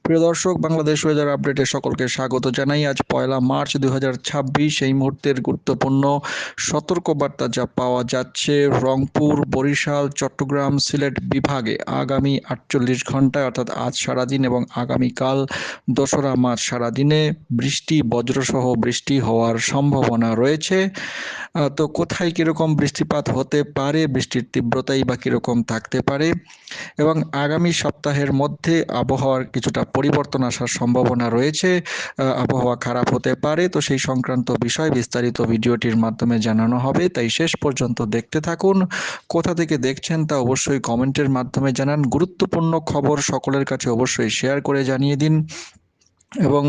প্রিয় দর্শক, বাংলাদেশ ওয়েদার আপডেটে সকলকে স্বাগত জানাই। আজ 1 মার্চ 2026। এই মুহূর্তের গুরুত্বপূর্ণ সতর্কবার্তা যা পাওয়া যাচ্ছে রংপুর, বরিশাল, চট্টগ্রাম, সিলেট বিভাগে আগামী 48 ঘন্টায় অর্থাৎ আজ সারাদিন এবং আগামীকাল 2রা মার্চ সারাদিনে বৃষ্টি, বজ্রসহ বৃষ্টি হওয়ার সম্ভাবনা রয়েছে। তো কোথায় কীরকম বৃষ্টিপাত হতে পারে, বৃষ্টির তীব্রতাই বা কীরকম থাকতে পারে এবং আগামী সপ্তাহের মধ্যে আবহাওয়ার কিছুটা পরিবর্তন আসার সম্ভাবনা রয়েছে, আবহাওয়া খারাপ হতে পারে। তো সেই সংক্রান্ত বিষয় বিস্তারিত ভিডিওটির মাধ্যমে জানানো হবে, তাই শেষ পর্যন্ত দেখতে থাকুন। কোথা থেকে দেখছেন তা অবশ্যই কমেন্টের মাধ্যমে জানান। গুরুত্বপূর্ণ খবর সকলের কাছে অবশ্যই শেয়ার করে জানিয়ে দিন। এবং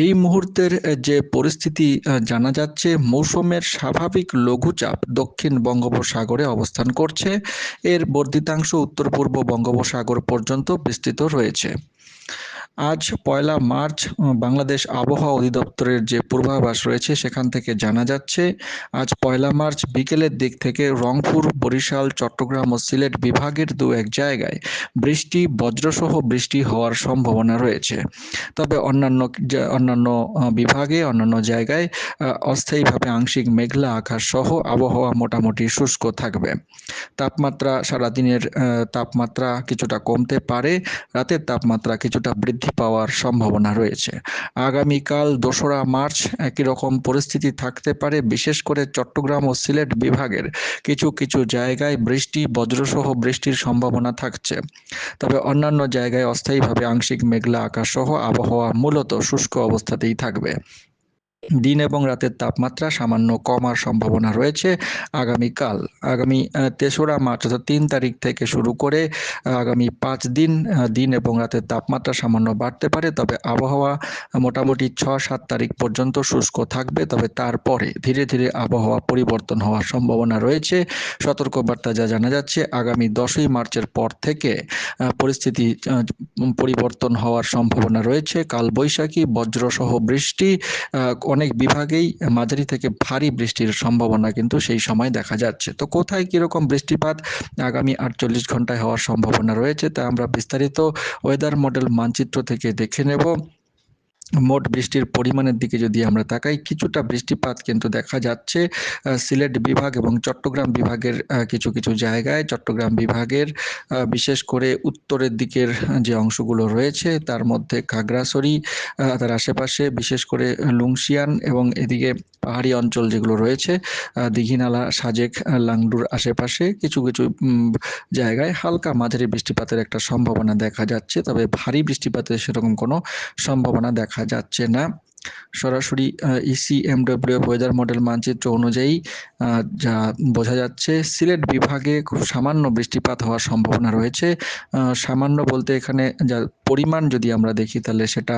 এই মুহূর্তের যে পরিস্থিতি জানা যাচ্ছে, মৌসুমের স্বাভাবিক লঘুচাপ দক্ষিণ বঙ্গোপসাগরে অবস্থান করছে। এর বর্ধিতাংশ উত্তর পূর্ব বঙ্গোপসাগর পর্যন্ত বিস্তৃত রয়েছে। আজ 1 মার্চ বাংলাদেশ আবহাওয়া অধিদপ্তরের যে পূর্বাভাস রয়েছে সেখান থেকে জানা যাচ্ছে, আজ 1 মার্চ বিকেলের দিক থেকে রংপুর, বরিশাল, চট্টগ্রাম ও সিলেট বিভাগের দু-এক জায়গায় বৃষ্টি, বজ্রসহ বৃষ্টি হওয়ার সম্ভাবনা রয়েছে। তবে অন্যান্য বিভাগে, অন্যান্য জায়গায় অস্থায়ীভাবে আংশিক মেঘলা আকাশ সহ আবহাওয়া মোটামুটি শুষ্ক থাকবে। তাপমাত্রা সারাদিনের তাপমাত্রা কিছুটা কমতে পারে, রাতের তাপমাত্রা কিছুটা বৃদ্ধি পাওয়ার সম্ভাবনা রয়েছে। আগামীকাল 2রা মার্চ একই রকম পরিস্থিতি থাকতে পারে, বিশেষ করে চট্টগ্রাম ও সিলেট বিভাগের কিছু কিছু জায়গায় বৃষ্টি, বজ্রসহ বৃষ্টির সম্ভাবনা থাকছে। তবে অন্যান্য জায়গায় অস্থায়ীভাবে আংশিক মেঘলা আকাশ সহ আবহাওয়া মূলত শুষ্ক অবস্থাতেই থাকবে। দিন এবং রাতের তাপমাত্রা সামান্য কমার সম্ভাবনা রয়েছে আগামীকাল। আগামী 3রা মার্চ অর্থাৎ 3 তারিখ থেকে শুরু করে আগামী 5 দিন দিন এবং রাতের তাপমাত্রা সামান্য বাড়তে পারে। তবে আবহাওয়া মোটামুটি 6-7 তারিখ পর্যন্ত শুষ্ক থাকবে। তবে তারপরে ধীরে ধীরে আবহাওয়া পরিবর্তন হওয়ার সম্ভাবনা রয়েছে। সতর্কবার্তা যা জানা যাচ্ছে, আগামী 10ই মার্চের পর থেকে পরিস্থিতি পরিবর্তন হওয়ার সম্ভাবনা রয়েছে। কালবৈশাখী, বজ্রসহ বৃষ্টি, অনেক বিভাগেই মাঝারি থেকে ভারী বৃষ্টির সম্ভাবনা কিন্তু সেই সময় দেখা যাচ্ছে। তো কোথায় কীরকম বৃষ্টিপাত আগামী 48 ঘন্টায় হওয়ার সম্ভাবনা রয়েছে তা আমরা বিস্তারিত ওয়েদার মডেল মানচিত্র থেকে দেখে নেব। মোট বৃষ্টির পরিমাণের দিকে যদি আমরা তাকাই, কিছুটা বৃষ্টিপাত কিন্তু দেখা যাচ্ছে সিলেট বিভাগ এবং চট্টগ্রাম বিভাগের কিছু কিছু জায়গায়। চট্টগ্রাম বিভাগের বিশেষ করে উত্তরের দিকের যে অংশগুলো রয়েছে তার মধ্যে খাগড়াছড়ি, তার আশেপাশে বিশেষ করে লুংশিয়ান এবং এদিকে পাহাড়ি অঞ্চল যেগুলো রয়েছে, দীঘিনালা, সাজেক, লাংডুর আশেপাশে কিছু কিছু জায়গায় হালকা মাঝারি বৃষ্টিপাতের একটা সম্ভাবনা দেখা যাচ্ছে। তবে ভারী বৃষ্টিপাতের সেরকম কোনো সম্ভাবনা দেখা যাচ্ছে না। সরাসরি ECMWF ওয়েদার মডেল মানচিত্র অনুযায়ী যা বোঝা যাচ্ছে, সিলেট বিভাগে খুব সামান্য বৃষ্টিপাত হওয়ার সম্ভাবনা রয়েছে। সামান্য বলতে এখানে যা পরিমাণ যদি আমরা দেখি তাহলে সেটা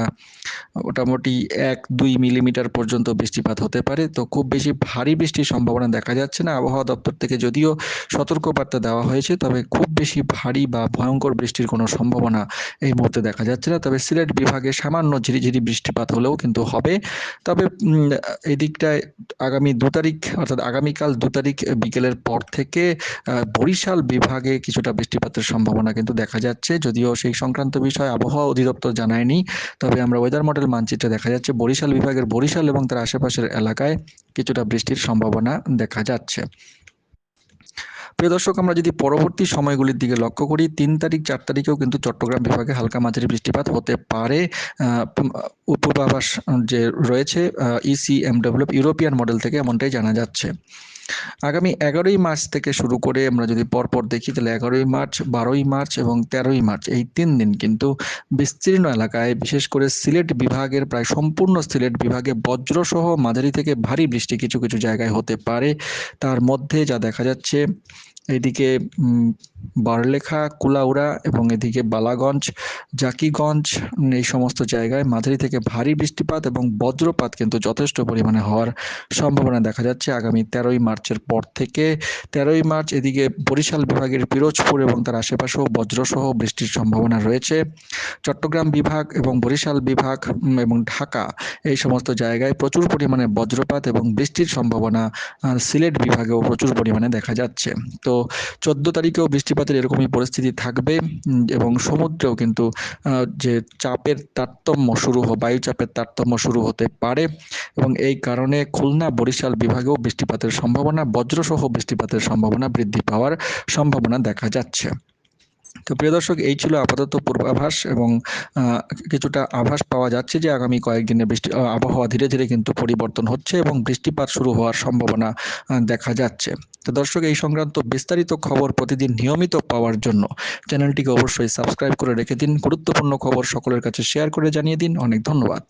মোটামুটি 1-2 মিলিমিটার পর্যন্ত বৃষ্টিপাত হতে পারে। তো খুব বেশি ভারী বৃষ্টির সম্ভাবনা দেখা যাচ্ছে না। আবহাওয়া দপ্তর থেকে যদিও সতর্কবার্তা দেওয়া হয়েছে, তবে খুব বেশি ভারী বা ভয়ঙ্কর বৃষ্টির কোনো সম্ভাবনা এই মুহূর্তে দেখা যাচ্ছে না। তবে সিলেট বিভাগে সামান্য ঝিরিঝিরি বৃষ্টিপাত হলেও কিন্তু হবে। তবে এই দিকটায় আগামী 2 তারিখ অর্থাৎ আগামীকাল 2 তারিখ বিকেলের পর থেকে বরিশাল বিভাগে কিছুটা বৃষ্টিপাতের সম্ভাবনা কিন্তু দেখা যাচ্ছে। যদিও সেই সংক্রান্ত বিষয় আবহাওয়া অধিদপ্তর জানায়নি, তবে আমরা ওয়েদার মডেল মানচিত্রে দেখা যাচ্ছে বরিশাল বিভাগের বরিশাল এবং তার আশেপাশের এলাকায় কিছুটা বৃষ্টির সম্ভাবনা দেখা যাচ্ছে। প্রিয় দর্শক, আমরা যদি পরবর্তী সময়গুলির দিকে লক্ষ্য করি, 3 তারিখ 4 তারিখেও কিন্তু চট্টগ্রাম বিভাগে হালকা মাঝারি বৃষ্টিপাত হতে পারে। পূর্বাভাস যে রয়েছে ECMWF ইউরোপিয়ান মডেল থেকে এমনটাই জানা যাচ্ছে। আগামী 11ই মার্চ থেকে শুরু করে আমরা যদি পরপর দেখি তাহলে 11ই মার্চ, 12ই মার্চ এবং 13ই মার্চ এই 3 দিন কিন্তু বিস্তীর্ণ এলাকায়, বিশেষ করে সিলেট বিভাগের প্রায় সম্পূর্ণ সিলেট বিভাগে বজ্রসহ মাঝারি থেকে ভারী বৃষ্টি কিছু কিছু জায়গায় হতে পারে। তার মধ্যে যা দেখা যাচ্ছে, এদিকে বারলেখা, কুলাউড়া এবং এদিকে বালাগঞ্জ, জাকিগঞ্জ, এই সমস্ত জায়গায় মাঝারি থেকে ভারী বৃষ্টিপাত এবং বজ্রপাত কিন্তু যথেষ্ট পরিমাণে হওয়ার সম্ভাবনা দেখা যাচ্ছে আগামী 13ই মার্চের পর থেকে। 13ই মার্চ এদিকে বরিশাল বিভাগের পিরোজপুর এবং তার আশেপাশেও বজ্রসহ বৃষ্টির সম্ভাবনা রয়েছে। চট্টগ্রাম বিভাগ এবং বরিশাল বিভাগ এবং ঢাকা এই সমস্ত জায়গায় প্রচুর পরিমাণে বজ্রপাত এবং বৃষ্টির সম্ভাবনা সিলেট বিভাগেও প্রচুর পরিমাণে দেখা যাচ্ছে। তো 14 তারিখেও বৃষ্টিপাতের এরকমই পরিস্থিতি থাকবে এবং সমুদ্রেও কিন্তু যে বায়ুচাপের তারতম্য শুরু হতে পারে এবং এই কারণে খুলনা বরিশাল বিভাগেও বৃষ্টিপাতের সম্ভাবনা, বজ্রসহ বৃষ্টিপাতের সম্ভাবনা বৃদ্ধি পাওয়ার সম্ভাবনা দেখা যাচ্ছে। তো প্রিয় দর্শক, এই ছিল আপাতত পূর্বাভাস এবং কিছুটা আভাস পাওয়া যাচ্ছে যে আগামী কয়েকদিনের আবহাওয়া ধীরে ধীরে কিন্তু পরিবর্তন হচ্ছে এবং বৃষ্টিপাত শুরু হওয়ার সম্ভাবনা দেখা যাচ্ছে। তো দর্শক, এই সংক্রান্ত বিস্তারিত খবর প্রতিদিন নিয়মিত পাওয়ার জন্য চ্যানেলটিকে অবশ্যই সাবস্ক্রাইব করে রেখে দিন। গুরুত্বপূর্ণ খবর সকলের কাছে শেয়ার করে জানিয়ে দিন। অনেক ধন্যবাদ।